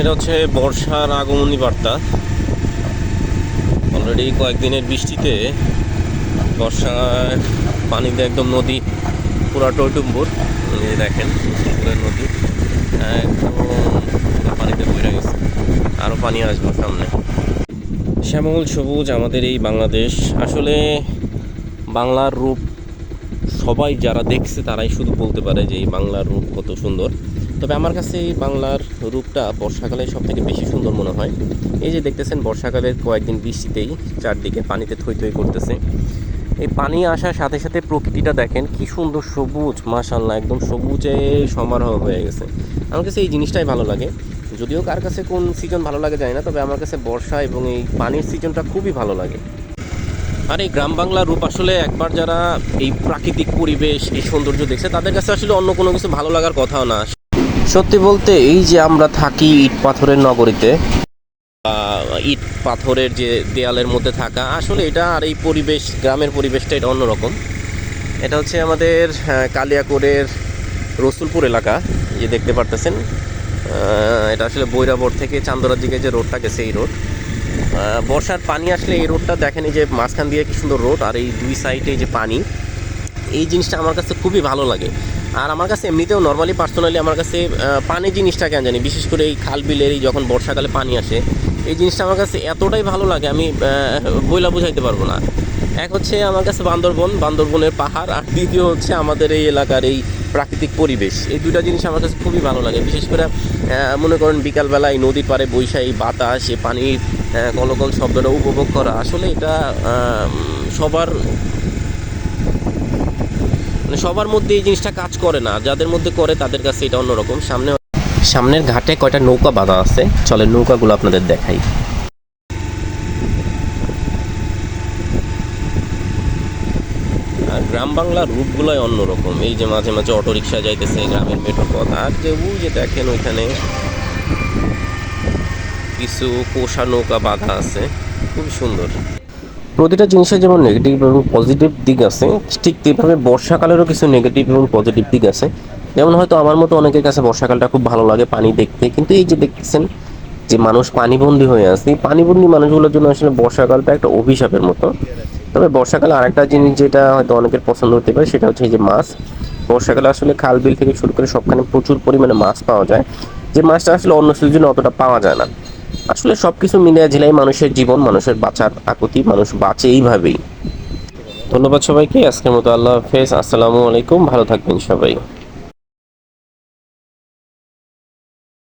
এটা হচ্ছে বর্ষার আগমনী বার্তা। অলরেডি কয়েকদিনের বৃষ্টিতে বর্ষার পানিতে একদম নদী পুরা টইটুম্বুর। দেখেন পুকুরের নদী একদম পানিতে বইরা গেছে, আরও পানি আসবে সামনে। শ্যামল সবুজ আমাদের এই বাংলাদেশ। আসলে বাংলার রূপ সবাই যারা দেখছে তারাই শুধু বলতে পারে যে এই বাংলার রূপ কত সুন্দর। তবে আমার কাছে এই বাংলার রূপটা বর্ষাকালে সব থেকে বেশি সুন্দর মনে হয়। এই যে দেখতেছেন বর্ষাকালের কয়েকদিন বৃষ্টিতেই চারদিকে পানিতে থই থই করতেছে। এই পানি আসার সাথে সাথে প্রকৃতিটা দেখেন কি সুন্দর সবুজ, মাশাআল্লাহ একদম সবুজে সমারোহ হয়ে গেছে। আমার কাছে এই জিনিসটাই ভালো লাগে। যদিও কার কাছে কোন সিজন ভালো লাগে যায় না, তবে আমার কাছে বর্ষা এবং এই পানির সিজনটা খুবই ভালো লাগে। আর এই গ্রাম বাংলার রূপ আসলে একবার যারা এই প্রাকৃতিক পরিবেশ এই সৌন্দর্য দেখছে তাদের কাছে আসলে অন্য কোনো কিছু ভালো লাগার কথাও না। সত্যি বলতে এই যে আমরা থাকি ইট পাথরের নগরীতে, ইট পাথরের যে দেয়ালের মধ্যে থাকা, আসলে এটা আর এই পরিবেশ গ্রামের পরিবেশটা এটা অন্যরকম। এটা হচ্ছে আমাদের কালিয়াকৈরের রসুলপুর এলাকা, যে দেখতে পারতেছেন। এটা আসলে বৈরাবর থেকে চান্দরার দিকে যে রোডটা গেছে এই রোড। বর্ষার পানি আসলে এই রোডটা দেখেন, এই যে মাঝখান দিয়ে কি সুন্দর রোড আর এই দুই সাইডে যে পানি, এই জিনিসটা আমার কাছে খুবই ভালো লাগে। আর আমার কাছে এমনিতেও নর্মালি পার্সোনালি আমার কাছে পানি জিনিসটা কেন জানি, বিশেষ করে এই খাল বিলের এই যখন বর্ষাকালে পানি আসে, এই জিনিসটা আমার কাছে এতটাই ভালো লাগে আমি বইলা বুঝাইতে পারবো না। এক হচ্ছে আমার কাছে বান্দরবনের পাহাড়, আর দ্বিতীয় হচ্ছে আমাদের এই এলাকার এই প্রাকৃতিক পরিবেশ। এই দুইটা জিনিস আমার কাছে খুবই ভালো লাগে। বিশেষ করে মনে করেন বিকালবেলায় নদীর পাড়ে বৈশা এই বাতাস, এই পানির কলকল শব্দটা উপভোগ করা, আসলে এটা সবার সবার মধ্যে এই জিনিসটা কাজ করে না, যাদের মধ্যে করে তাদের কাছে এটা অন্যরকম। সামনের ঘাটে কয়টা নৌকা বাঁধা আছে, চলে নৌকাগুলো আপনাদের দেখাই। আর গ্রাম বাংলার রূপগুলোই অন্যরকম। এই যে মাঝে মাঝে অটোরিকশা যাইতেছে, গ্রামের মেঠো পথ, আর যে ওই যে দেখেন ওইখানে কিছু কোষা নৌকা বাঁধা আছে, খুব সুন্দর। প্রতিটা জিনিসের যেমন নেগেটিভ এবং পজিটিভ দিক আছে, ঠিক তেমনি বর্ষাকালেরও কিছু নেগেটিভ এবং পজিটিভ দিক আছে। যেমন হয়তো আমার মতো অনেকের কাছে বর্ষাকালটা খুব ভালো লাগে পানি দেখতে, কিন্তু এই যে দেখতেছেন যে মানুষ পানিবন্দী হয়ে আছে, এই পানিবন্দী মানুষগুলোর জন্য আসলে বর্ষাকালটা একটা অভিশাপের মতো। তবে বর্ষাকালে আরেকটা জিনিস যেটা হয়তো অনেকের পছন্দ হতে পারে, সেটা হচ্ছে এই যে মাছ। বর্ষাকালে আসলে খাল বিল থেকে শুরু করে সবখানে প্রচুর পরিমাণে মাছ পাওয়া যায়, যে মাছটা আসলে অন্য সিজনে অতটা পাওয়া যায় না। আসলে সবকিছু মিলিয়ে ঝিলাই মানুষের জীবন, মানুষের বাঁচার আকুতি, মানুষ বাঁচে এইভাবেই। ধন্যবাদ সবাইকে, আজকের মতো আল্লাহ হাফেজ, আসসালামু আলাইকুম, ভালো থাকবেন সবাই।